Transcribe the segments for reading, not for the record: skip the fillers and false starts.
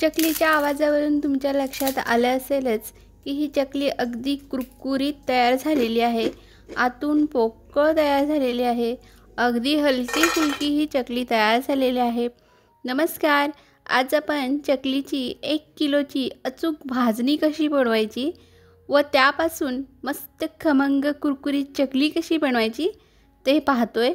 चकलीच्या आवाजावरून तुमच्या लक्षात आलं असेलच की ही चकली अगदी कुरकुरीत तयार झालेली आहे, आतून पोकळ तयार झालेली आहे, अगदी हलकी फुलकी ही चकली तयार झालेली आहे। नमस्कार, आज आपण चकलीची 1 किलोची अचूक भाजणी कशी बनवायची व त्यापासून मस्त खमंग कुरकुरीत चकली कशी बनवायची ते पाहतोय।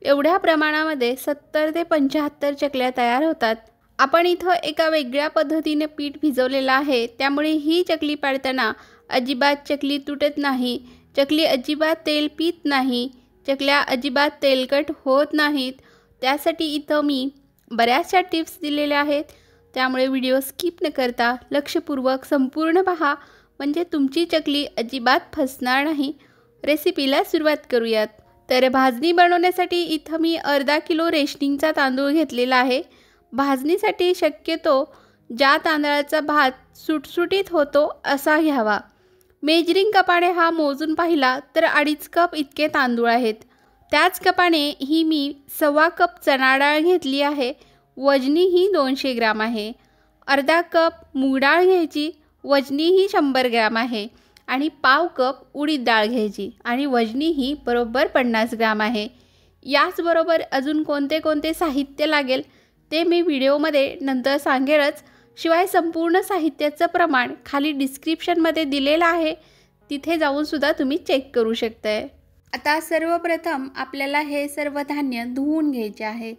एवढ्या प्रमाणामध्ये 70 ते 75 चकल्या तयार होतात। आपण इथं एका वेगळ्या पद्धतीने पीठ भिजवलेलं आहे, त्यामुळे ही चकली पाडताना अजिबात चकली तुटत नाही, चकली अजिबात तेल पीत नाही, चकल्या अजिबात तेलकट होत नाहीत। त्यासाठी इथं मी बऱ्याचशा टिप्स दिलेल्या आहेत, त्यामुळे व्हिडिओ स्किप न करता लक्षपूर्वक संपूर्ण पहा, म्हणजे तुमची चकली अजिबात फसणार नाही। रेसिपीला सुरुवात करूयात। तर भाजणी बनवण्यासाठी इथं मी अर्धा किलो रेशनिंगचा तांदूळ घेतलेला आहे। भाजणीसाठी शक्यतो ज्या तांदळाचा भात सुटसुटीत होतो असा घ्यावा। मेजरिंग कपाने हा मोजून पाहिला तर 2.5 कप इतके तांदूळ आहेत। त्याच कपाने ही मी 1.25 कप चणा डाळ घेतली आहे, वजनी ही 200 ग्राम आहे। अर्धा कप मूग डाळ घ्यायची, वजनी ही 100 ग्राम आहे आणि 1/2 कप उडीद डाळ घ्यायची आणि वजनी ही बरोबर 50 ग्राम आहे। याचबरोबर अजून कोणते कोणते साहित्य लागेल ते मी व्हिडिओमध्ये नंतर सांगेनच, शिवाय संपूर्ण साहित्याचं प्रमाण खाली डिस्क्रिप्शनमध्ये दिलेलं आहे, तिथे जाऊन सुद्धा तुम्ही चेक करू शकताय। आता सर्वप्रथम आपल्याला हे सर्व धान्य धुवून घ्यायचे आहे।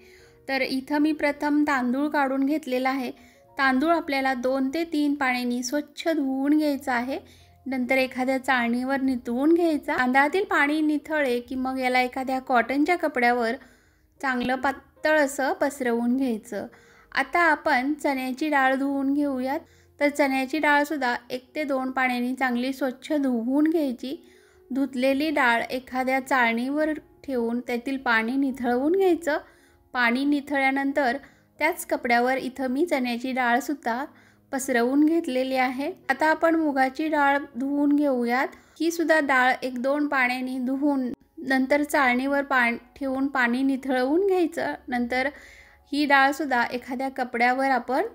तर इथं मी प्रथम तांदूळ काढून घेतलेला आहे। तांदूळ आपल्याला 2 ते 3 पाण्याने स्वच्छ धुवून घ्यायचं आहे, नंतर एखाद्या चाळणीवर निथळून घ्यायचा। तांदळातील पाणी निथळले की मग याला एखाद्या कॉटनच्या कपड्यावर चांगलं पातळ असं पसरवून घ्यायचं। आता आपण चण्याची डाळ धुवून घेऊयात। तर चण्याची डाळ सुद्धा 1 ते 2 पाण्याने चांगली स्वच्छ धुवून घ्यायची। धुतलेली डाळ एखाद्या चाळणीवर ठेवून त्यातील पाणी निथळवून घ्यायचं। पाणी निथळल्यानंतर त्याच कपड्यावर इथं मी चण्याची डाळ सुद्धा पसरवून घेतलेली आहे। आता आपण मुगाची डाळ धुवून घेऊयात। ही सुद्धा डाळ 1-2 पाण्याने धुवून नंतर चाळणीवर ठेवून पाणी निथळवून घ्यायचं। नंतर ही डाळ सुद्धा एखाद्या कपड्यावर आपण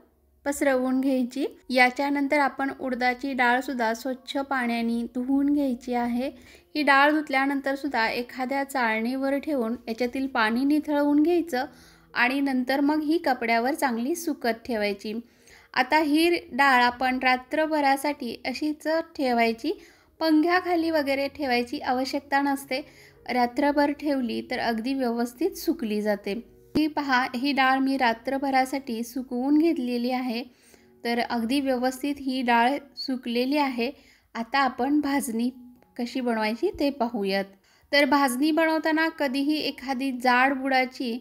पसरवून घ्यायची। याच्यानंतर आपण उडदाची डाळ सुद्धा स्वच्छ पाण्याने धुवून घ्यायची आहे। ही डाळ धुतल्यानंतर सुद्धा एखाद्या चाळणीवर ठेवून याच्यातील पाणी निथळवून घ्यायचं आणि नंतर मग ही कपड्यावर चांगली सुकत ठेवायची। आता ही डाळ आपण रात्रभरासाठी अशीच ठेवायची, पंख्याखाली वगैरे ठेवायची आवश्यकता नसते। रात्रभर ठेवली तर अगदी व्यवस्थित सुकली जाते। ही पहा, ही डाळ मी रात्रभरासाठी सुकवून घेतलेली आहे। तर अगदी व्यवस्थित ही डाळ सुकलेली आहे। आता आपण भाजणी कशी बनवायची ते पाहूयात। तर भाजणी बनवताना कधीही एखादी जाड बुडाची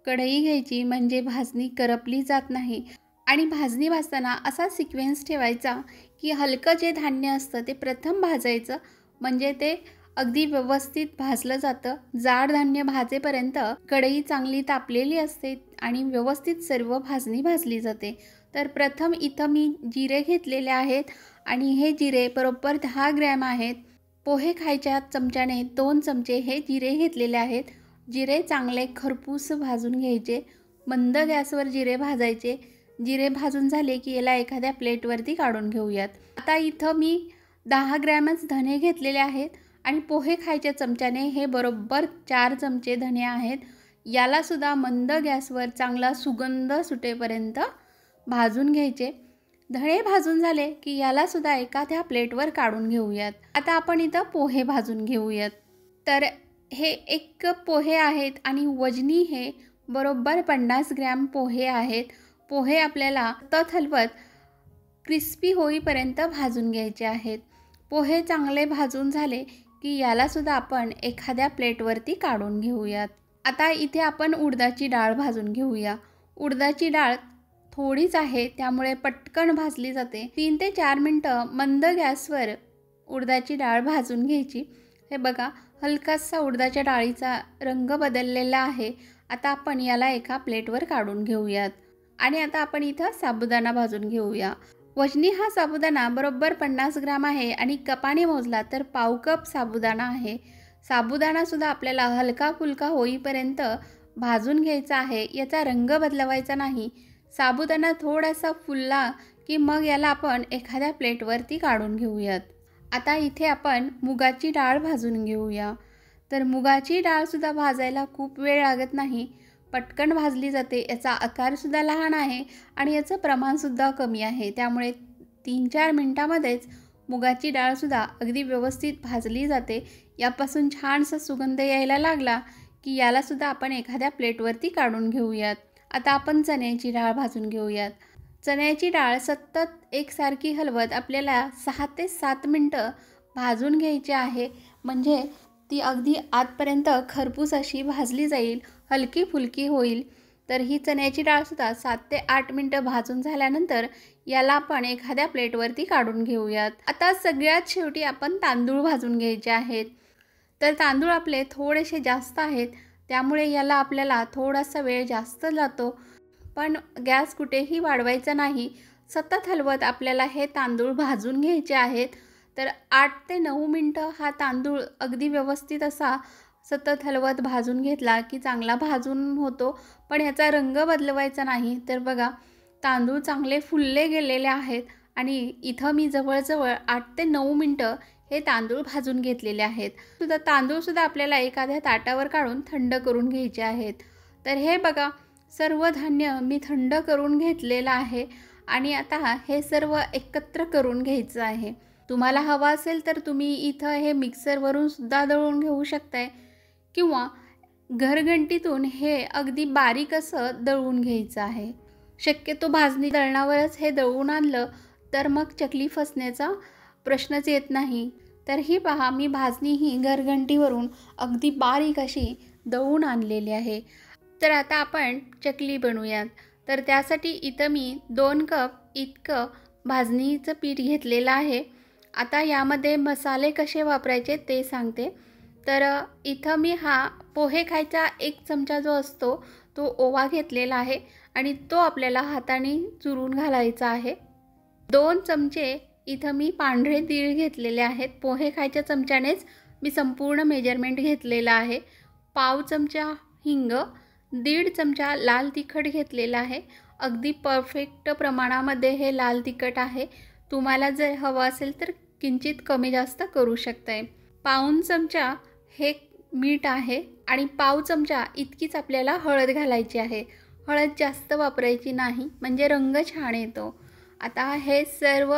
कढई घ्यायची, म्हणजे भाजणी करपली जात नाही। आणि भाजणी भाजताना असा सिक्वेन्स ठेवायचा की हलकं जे धान्य असतं ते प्रथम भाजायचं, म्हणजे ते अगदी व्यवस्थित भाजलं जातं। जाड धान्य भाजेपर्यंत कढई चांगली तापलेली असते आणि व्यवस्थित सर्व भाजणी भाजली जाते। तर प्रथम इथं मी जिरे घेतलेले आहेत आणि हे जिरे बरोबर 10 ग्रॅम आहेत। पोहे खायच्या चमच्याने 2 चमचे हे जिरे घेतलेले आहेत। जिरे चांगले खरपूस भाजून घ्यायचे, मंद गॅसवर जिरे भाजायचे। जिरे भाजून झाले की याला एखाद्या प्लेटवरती काढून घेऊयात। आता इथं मी 10 ग्रॅमच धने घेतलेले आहेत आणि पोहे खायच्या चमच्याने हे बरोबर 4 चमचे धने आहेत। याला सुद्धा मंद गॅसवर चांगला सुगंध सुटेपर्यंत भाजून घ्यायचे। धणे भाजून झाले की याला सुद्धा एखाद्या प्लेटवर काढून घेऊयात। आता आपण इथं पोहे भाजून घेऊयात। तर हे 1 कप पोहे आहेत आणि वजनी हे बरोबर 50 ग्रॅम पोहे आहेत। पोहे आपल्याला सतत हलवत क्रिस्पी होईपर्यंत भाजून घ्यायचे आहेत। पोहे चांगले भाजून झाले की याला सुद्धा आपण एखाद्या प्लेटवरती काढून घेऊयात। आता इथे आपण उडदाची डाळ भाजून घेऊया। उडदाची डाळ थोडीच आहे, त्यामुळे पटकन भाजली जाते। 3 ते 4 मिनटं मंद गॅसवर उडदाची डाळ भाजून घ्यायची। हे बघा, हलकासा उडदाच्या डाळीचा रंग बदललेला आहे। आता आपण याला एका प्लेटवर काढून घेऊयात आणि आता आपण इथं साबुदाणा भाजून घेऊया। वजनी हा साबुदाणा बरोबर 50 ग्राम आहे आणि कपाने मोजला तर 1/2 कप साबुदाणा आहे। साबुदाणा सुद्धा आपल्याला हलका फुलका होईपर्यंत भाजून घ्यायचा आहे, याचा रंग बदलवायचा नाही। साबुदाणा थोडासा फुलला की मग याला आपण एखाद्या प्लेटवरती काढून घेऊयात. आता इथे आपण मुगाची डाळ भाजून घेऊया. तर मुगाची डाळसुद्धा भाजायला खूप वेळ लागत नाही, पटकन भाजली जाते. याचा आकारसुद्धा लहान आहे आणि याचं प्रमाणसुद्धा कमी आहे. त्यामुळे 3-4 मिनटामध्येच मुगाची डाळसुद्धा अगदी व्यवस्थित भाजली जाते. यापासून छानसा सुगंध यायला लागला की यालासुद्धा आपण एखाद्या प्लेटवरती काढून घेऊयात. आता आपण चण्याची डाळ भाजून घेऊयात. चण्याची डाळ सतत एकसारखी हलवत आपल्याला 6 ते 7 मिनटं भाजून घ्यायची आहे. म्हणजे ती अगदी आतपर्यंत खरपूस अशी भाजली जाईल, हलकी फुलकी होईल. तर ही चण्याची डाळसुद्धा 7 ते 8 मिनटं भाजून झाल्यानंतर याला आपण एखाद्या प्लेटवरती काढून घेऊयात. आता सगळ्यात शेवटी आपण तांदूळ भाजून घ्यायचे आहेत. तर तांदूळ आपले थोडेसे जास्त आहेत, त्यामुळे याला आपल्याला थोडासा वेळ जास्त जातो. पण गॅस कुठेही वाढवायचा नाही. सतत हलवत आपल्याला हे तांदूळ भाजून घ्यायचे आहेत. तर 8 ते 9 मिनटं हा तांदूळ अगदी व्यवस्थित असा सतत हलवत भाजून घेतला की चांगला भाजून होतो. पण याचा रंग बदलवायचा नाही. तर बघा, तांदूळ चांगले फुलले गेलेले आहेत आणि इथं मी जवळजवळ 8 ते 9 मिनटं हे तांदूळ भाजून घेतलेले आहेत. तांदूळसुद्धा आपल्याला एखाद्या ताटावर काढून थंड करून घ्यायचे आहेत. तर हे बघा, सर्व धान्य मी थंड करून घेतलेलं आहे आणि आता हे सर्व एकत्र करून घ्यायचं आहे. तुम्हाला हवा असेल तर तुम्ही इथं हे मिक्सरवरून सुद्धा दळून घेऊ शकताय किंवा घरघंटीतून हे अगदी बारीक असं दळून घ्यायचं आहे. शक्यतो भाजणी दळणावरच हे दळून आणलं तर मग चकली फसण्याचा प्रश्नच येत नाही. तर ही पहा, मी भाजणी ही घरघंटीवरून अगदी बारीक अशी दळून आणलेली आहे. तर आता आपण चकली बनवूयात. तर त्यासाठी इथं मी 2 कप इतकं भाजणीचं पीठ घेतलेलं आहे. आता यामध्ये मसाले कसे वापरायचे ते सांगते. तर इथं मी हा पोहे खायचा 1 चमचा जो असतो तो ओवा घेतलेला आहे आणि तो आपल्याला हाताने चुरून घालायचा आहे. 2 चमचे इथं मी पांढरे तीळ घेतलेले आहेत. पोहे खायच्या चमच्यानेच मी संपूर्ण मेजरमेंट घेतलेलं आहे. पाव चमचा हिंग, 1.5 चमचा लाल तिखट घेतलेला आहे. अगदी परफेक्ट प्रमाणामध्ये हे लाल तिखट आहे. तुम्हाला जर हवं असेल तर किंचित कमी जास्त करू शकताय. पाऊण चमचा हे मीठ आहे आणि पाव चमचा इतकीच आपल्याला हळद घालायची आहे. हळद जास्त वापरायची नाही, म्हणजे रंग छान येतो. आता हे सर्व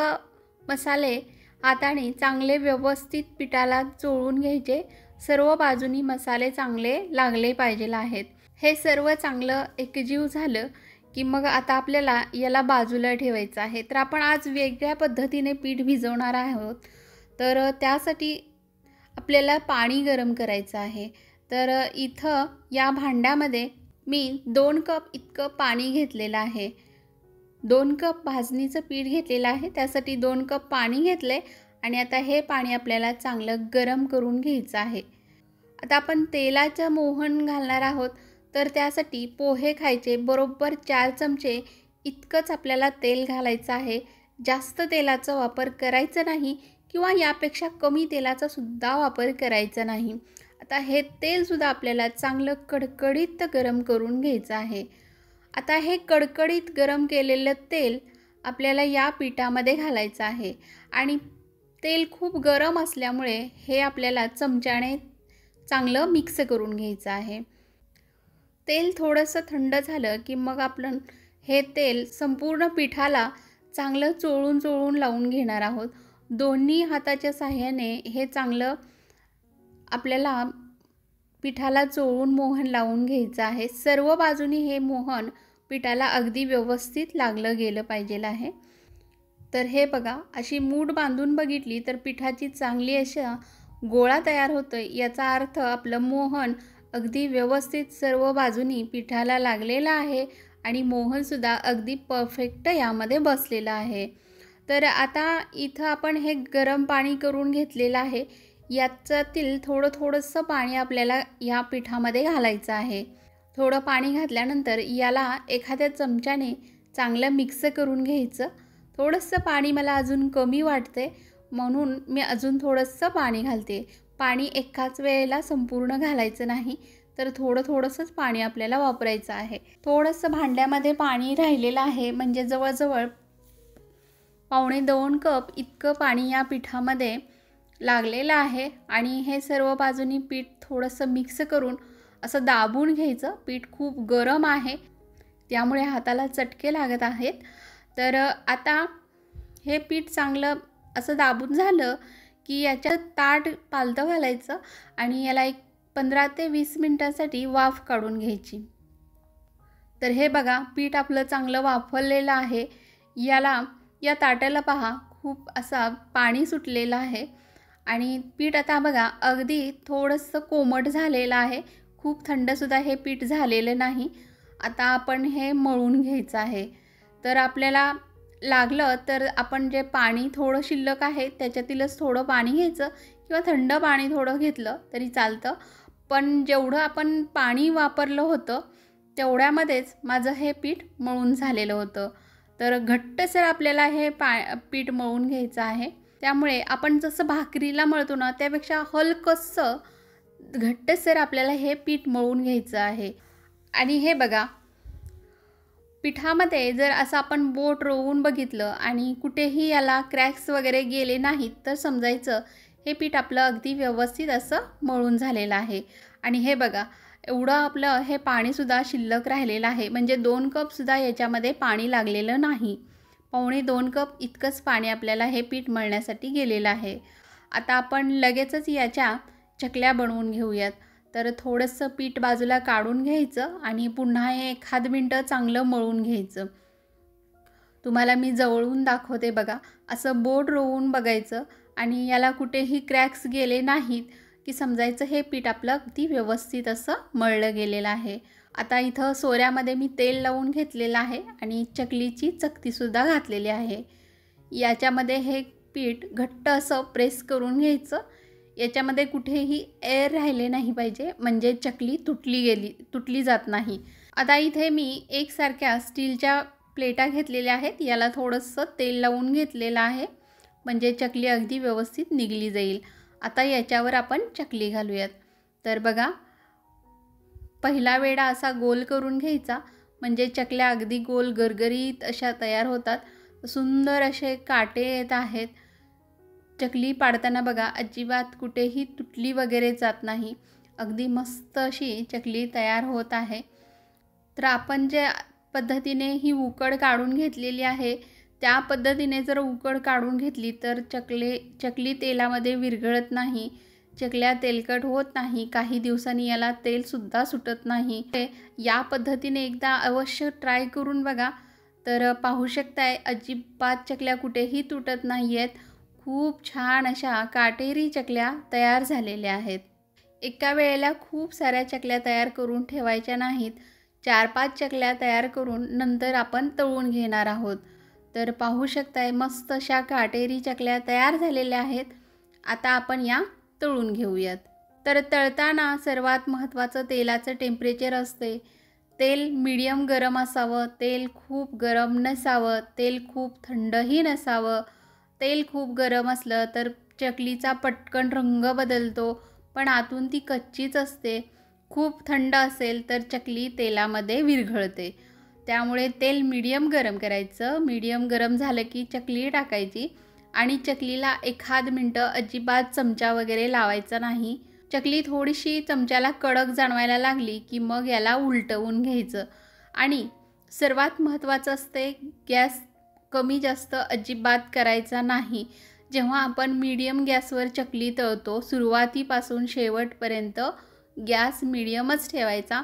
मसाले हाताने चांगले व्यवस्थित पिठाला चोळून घ्यायचे. सर्व बाजूनी मसाले चांगले लागले पाहिजे आहेत. हे सर्व चांगलं एकजीव झालं की मग आता आपल्याला याला बाजूला ठेवायचं आहे. तर आपण आज वेगळ्या पद्धतीने पीठ भिजवणार आहोत. तर त्यासाठी आपल्याला पाणी गरम करायचं आहे. तर इथं या भांड्यामध्ये मी 2 कप इतकं पाणी घेतलेलं आहे. 2 कप भाजणीचं पीठ घेतलेलं आहे, त्यासाठी 2 कप पाणी घेतले आणि आता हे पाणी आपल्याला चांगलं गरम करून घ्यायचं आहे. आता आपण तेलाचं मोहन घालणार आहोत. तर त्यासाठी पोहे खायचे बरोबर 4 चमचे इतकंच आपल्याला तेल घालायचं आहे. जास्त तेलाचा वापर करायचा नाही किंवा यापेक्षा कमी तेलाचा सुद्धा वापर करायचा नाही. आता हे तेलसुद्धा आपल्याला चांगलं कडकडीत गरम करून घ्यायचं आहे. आता हे कडकडीत गरम केलेलं तेल आपल्याला या पिठामध्ये घालायचं आहे आणि तेल खूप गरम असल्यामुळे हे आपल्याला चमच्याने चांगलं मिक्स करून घ्यायचं आहे. तेल थोडंसं थंड झालं की मग आपण हे तेल संपूर्ण पिठाला चांगलं चोळून चोळून लावून घेणार आहोत. दोन्ही हाताच्या साहाय्याने हे चांगलं आपल्याला पिठाला चोळून मोहन लावून घ्यायचं आहे. सर्व बाजूनी हे मोहन पिठाला अगदी व्यवस्थित लागलं गेलं पाहिजे आहे. तर हे बघा, अशी मूठ बांधून बघितली तर पिठाची चांगली अशा गोळा तयार होतो. याचा अर्थ आपलं मोहन अगदी व्यवस्थित सर्व बाजूनी पिठाला लागलेलं आहे आणि मोहनसुद्धा अगदी परफेक्ट यामध्ये बसलेलं आहे. तर आता इथं आपण हे गरम पाणी करून घेतलेलं आहे. याच्यातील थोडंसं पाणी आपल्याला या पिठामध्ये घालायचं आहे. थोडं पाणी घातल्यानंतर याला एखाद्या चमच्याने चांगलं मिक्स करून घ्यायचं. थोडंसं पाणी मला अजून कमी वाटते म्हणून मी अजून थोडंसं पाणी घालते. पाणी एकाच वेळेला संपूर्ण घालायचं नाही. तर थोडंसंच पाणी आपल्याला वापरायचं आहे. थोडंसं भांड्यामध्ये पाणी राहिलेलं आहे, म्हणजे जवळजवळ 1.25 कप इतकं पाणी या पिठामध्ये लागलेलं आहे. आणि हे सर्व बाजूनी पीठ थोडंसं मिक्स करून असं दाबून घ्यायचं. पीठ खूप गरम आहे, त्यामुळे हाताला चटके लागत आहेत. तर आता हे पीठ चांगलं असं दाबून झालं की याच्यात ताट पालतं घालायचं आणि याला एक 15 ते 20 मिनिटांसाठी वाफ काढून घ्यायची. तर हे बघा, पीठ आपलं चांगलं वाफवलेलं आहे. या ताटाला पहा, खूप असा पाणी सुटलेलं आहे आणि पीठ आता बघा अगदी थोडंसं कोमट झालेलं आहे. खूप थंडसुद्धा हे पीठ झालेलं नाही. आता आपण हे मळून घ्यायचं आहे. तर आपल्याला लागलं तर आपण जे पाणी थोडं शिल्लक आहे त्याच्यातीलच थोडं पाणी घ्यायचं किंवा थंड पाणी थोडं घेतलं तरी चालतं. पण जेवढं आपण पाणी वापरलं होतं तेवढ्यामध्येच माझं हे पीठ मळून झालेलं होतं. तर घट्टसर आपल्याला हे पीठ मळून घ्यायचं आहे. त्यामुळे आपण जसं भाकरीला मळतो ना, त्यापेक्षा हलकंसं घट्टसर आपल्याला हे पीठ मळून घ्यायचं आहे. आणि हे बघा, पिठामध्ये जर असं आपण बोट रोवून बघितलं आणि कुठेही याला क्रॅक्स वगैरे गेले नाहीत तर समजायचं हे पीठ आपलं अगदी व्यवस्थित असं मळून झालेलं आहे. आणि हे बघा, एवढं आपलं हे पाणीसुद्धा शिल्लक राहिलेलं आहे, म्हणजे 2 कपसुद्धा याच्यामध्ये पाणी लागलेलं नाही. 1.25 कप इतकंच पाणी आपल्याला हे पीठ मळण्यासाठी गेलेलं आहे. आता आपण लगेचच याच्या चकल्या बनवून घेऊयात. तर थोडंसं पीठ बाजूला काढून घ्यायचं आणि पुन्हा 1 मिनटं चांगलं मळून घ्यायचं. तुम्हाला मी जवळून दाखवते बघा, असं बोट रोवून बघायचं आणि याला कुठेही क्रॅक्स गेले नाहीत की समजायचं हे पीठ आपलं अगदी व्यवस्थित असं मळलं गेलेलं आहे. आता इथं सोऱ्यामध्ये मी तेल लावून घेतलेलं आहे आणि चकलीची चकतीसुद्धा घातलेली आहे. याच्यामध्ये हे पीठ घट्ट असं प्रेस करून घ्यायचं. याच्यामध्ये कुठेही एअर राहिले नाही पाहिजे, म्हणजे चकली तुटली जात नाही. आता इथे मी एकसारख्या स्टीलच्या प्लेटा घेतलेल्या आहेत. याला थोडंसं तेल लावून घेतलेलं आहे, म्हणजे चकली अगदी व्यवस्थित निघली जाईल. आता याच्यावर आपण चकली घालूयात. तर बघा, पहिला वेढा असा गोल करून घ्यायचा, म्हणजे चकल्या अगदी गोल गरगरीत अशा तयार होतात. सुंदर असे काटे येत आहेत. चकली पाडताना बघा अजिबात कुठेही तुटली वगैरे जात नाही. अगदी मस्त अशी चकली तयार होत आहे. तर आपण ज्या पद्धतीने ही उकड काढून घेतलेली आहे त्या पद्धतीने जर उकड काढून घेतली तर चकली तेलामध्ये विरघळत नाही, चकल्या तेलकट होत नाही, काही दिवसांनी याला तेलसुद्धा सुटत नाही. या पद्धतीने एकदा अवश्य ट्राय करून बघा. तर पाहू शकताय अजिबात चकल्या कुठेही तुटत नाही आहेत. खूप छान अशा काटेरी चकल्या तयार झालेल्या आहेत. एका वेळेला खूप साऱ्या चकल्या तयार करून ठेवायच्या नाहीत. 4-5 चकल्या तयार करून नंतर आपण तळून घेणार आहोत. तर पाहू शकताय मस्त अशा काटेरी चकल्या तयार झालेल्या आहेत. आता आपण या तळून घेऊयात. तर तळताना सर्वात महत्त्वाचं तेलाचं टेम्परेचर असते. तेल मीडियम गरम असावं, तेल खूप गरम नसावं, तेल खूप थंडही नसावं. तेल खूप गरम असलं तर चकलीचा पटकन रंग बदलतो, पण आतून ती कच्चीच असते. खूप थंड असेल तर चकली तेलामध्ये विरघळते. त्यामुळे तेल मीडियम गरम करायचं. मीडियम गरम झालं की चकली टाकायची आणि चकलीला 1 मिनटं अजिबात चमचा वगैरे लावायचा नाही. चकली थोडीशी चमच्याला कडक जाणवायला लागली की मग याला उलटवून घ्यायचं. आणि सर्वात महत्त्वाचं असते, गॅस कमी जास्त अजिबात करायचा नाही. जेव्हा आपण मीडियम गॅसवर चकली तळतो सुरुवातीपासून शेवटपर्यंत गॅस मीडियमच ठेवायचा.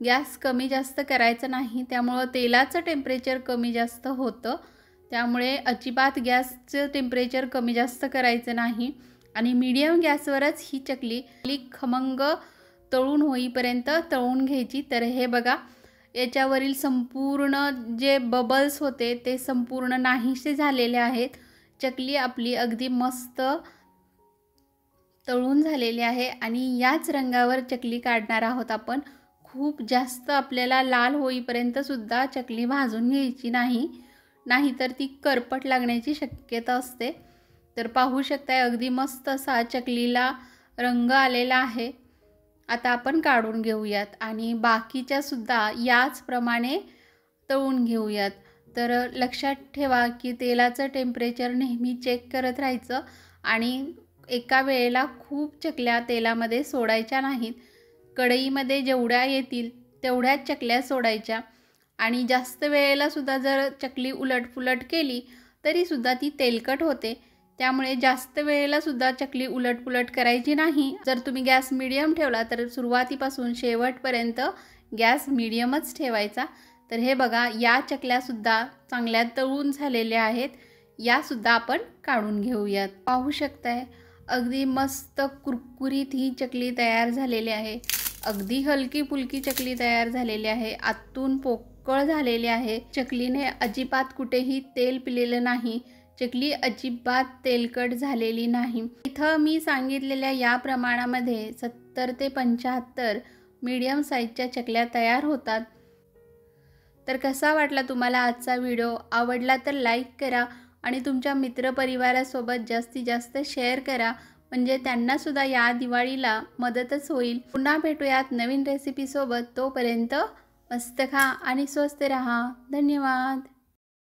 गॅस कमी जास्त करायचा नाही, त्यामुळं तेलाचं टेम्परेचर कमी जास्त होतं. त्यामुळे अजिबात गॅसचं टेम्परेचर कमी जास्त करायचं नाही आणि मीडियम गॅसवरच ही चकली खमंग तळून होईपर्यंत तळून घ्यायची. तर हे बघा, याच्यावरील संपूर्ण जे बबल्स होते ते संपूर्ण नाहीसे झालेले आहेत. चकली आपली अगदी मस्त तळून झालेली आहे आणि याच रंगावर चकली काढणार आहोत आपण. खूप जास्त आपल्याला लाल होईपर्यंतसुद्धा चकली भाजून घ्यायची नाही, नाहीतर ती करपट लागण्याची शक्यता असते. तर पाहू शकताय अगदी मस्त असा चकलीला रंग आलेला आहे. आता आपण काढून घेऊयात आणि बाकीच्या सुद्धा याचप्रमाणे तळून घेऊयात। तर लक्षात ठेवा की तेलाचं टेम्परेचर नेहमी चेक करत राहायचं आणि एका वेळेला खूप चकल्या तेलामध्ये सोडायच्या नाहीत। कढईमध्ये जेवढ्या येतील तेवढ्याच चकल्या सोडायच्या आणि जास्त वेळेला सुद्धा जर चकली उलटपुलट केली तरी सुद्धा ती तेलकट होते। त्यामुळे जास्त वेळेला सुद्धा चकली उलटपुलट करायची नाही। जर तुम्ही गॅस मीडियम ठेवला तर सुरुवातीपासून शेवटपर्यंत गॅस मीडियमच ठेवायचा। तर हे बघा, या चकल्या सुद्धा चांगल्या तळून झालेल्या आहेत। या सुद्धा आपण काढून घेऊयात। पाहू शकताय अगदी मस्त कुरकुरीत ही चकली तयार झालेली आहे। अगदी हलकी फुलकी चकली तयार झालेली आहे। आतून पोकळ झालेली आहे। चकलीने अजिबात कुठेही तेल पिलेलं नाही। चकली अजिबात तेलकट झालेली नाही। इथं मी सांगितलेल्या या प्रमाणामध्ये 70 ते 75 मीडियम साईजच्या चकल्या तयार होतात। तर कसा वाटला तुम्हाला आजचा व्हिडिओ? आवडला तर लाईक करा आणि तुमच्या मित्रपरिवारासोबत जास्तीत जास्त शेअर करा, म्हणजे त्यांना सुद्धा या दिवाळीला मदतच होईल। पुन्हा भेटूयात नवीन रेसिपीसोबत। तोपर्यंत मस्त खा आणि स्वस्त रहा। धन्यवाद।